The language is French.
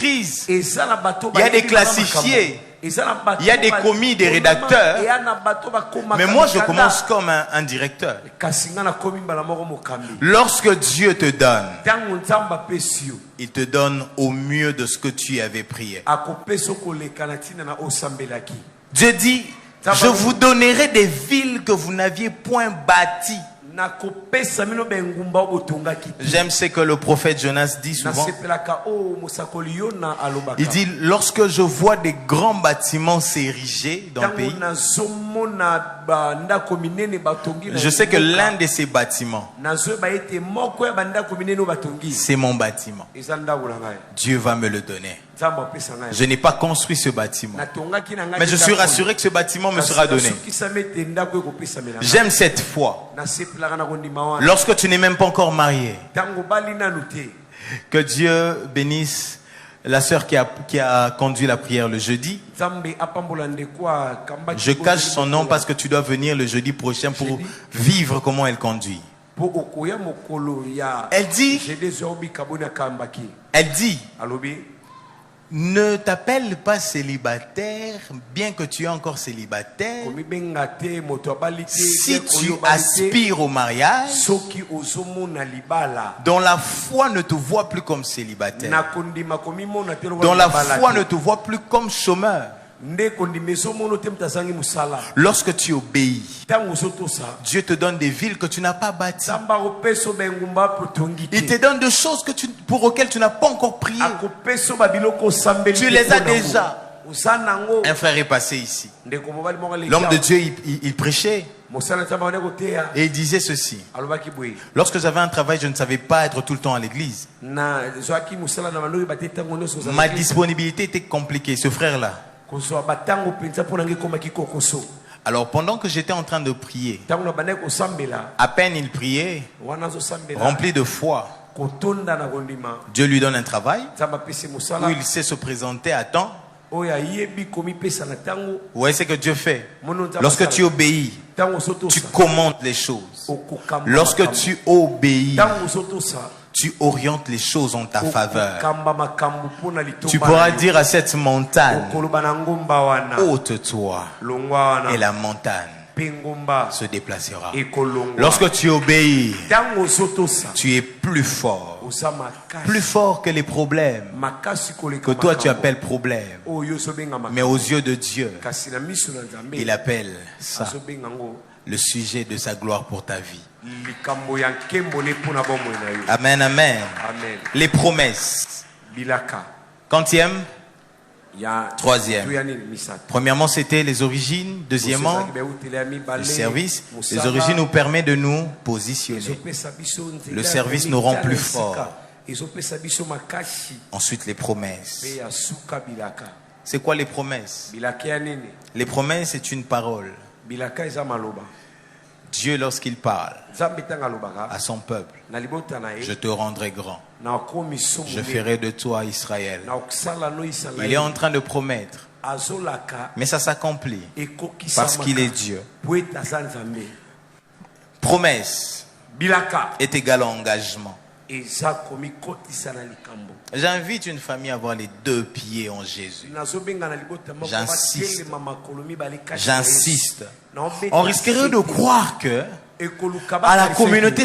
maîtrisent. Il y a des classifiés. Il y a des commis, des rédacteurs. Mais moi, je commence comme un directeur. Lorsque Dieu te donne, il te donne au mieux de ce que tu avais prié. Dieu dit, je vous donnerai des villes que vous n'aviez point bâties. J'aime ce que le prophète Jonas dit souvent. Il dit, lorsque je vois des grands bâtiments s'ériger dans le pays, je sais que l'un de ces bâtiments, c'est mon bâtiment. Dieu va me le donner. Je n'ai pas construit ce bâtiment, mais je suis rassuré que ce bâtiment me sera donné. J'aime cette foi. Lorsque tu n'es même pas encore marié, que Dieu bénisse la sœur qui a conduit la prière le jeudi. Je cache son nom parce que tu dois venir le jeudi prochain pour vivre comment elle conduit. Elle dit, ne t'appelle pas célibataire, bien que tu es encore célibataire. Si tu aspires au mariage, dont la foi ne te voit plus comme célibataire, dont la foi ne te voit plus comme chômeur. Lorsque tu obéis, Dieu te donne des villes que tu n'as pas bâties. Il te donne des choses pour lesquelles tu n'as pas encore prié. Tu les as déjà. Un frère est passé ici. L'homme de Dieu, il prêchait. Et il disait ceci. Lorsque j'avais un travail, je ne savais pas être tout le temps à l'église. Ma disponibilité était compliquée. Ce frère-là. Alors pendant que j'étais en train de prier, à peine il priait, rempli de foi, Dieu lui donne un travail où il sait se présenter à temps. Vous voyez ce que Dieu fait? Lorsque tu obéis, tu commandes les choses. Lorsque tu obéis, tu orientes les choses en ta faveur. Tu pourras dire à cette montagne, ôte-toi, et la montagne se déplacera. Lorsque tu obéis, tu es plus fort que les problèmes que toi tu appelles problèmes, mais aux yeux de Dieu il appelle ça le sujet de sa gloire pour ta vie. Amen, amen. Les promesses. Quantième? Troisième. Premièrement, c'était les origines. Deuxièmement, le service. Les origines nous permettent de nous positionner. Le service nous rend plus forts. Ensuite, les promesses. C'est quoi les promesses? Les promesses, c'est une parole. Dieu, lorsqu'il parle à son peuple, je te rendrai grand. Je ferai de toi Israël. Il est en train de promettre, mais ça s'accomplit parce qu'il est Dieu. Promesse est égal à engagement. J'invite une famille à avoir les deux pieds en Jésus. J'insiste. On risquerait de croire que à la communauté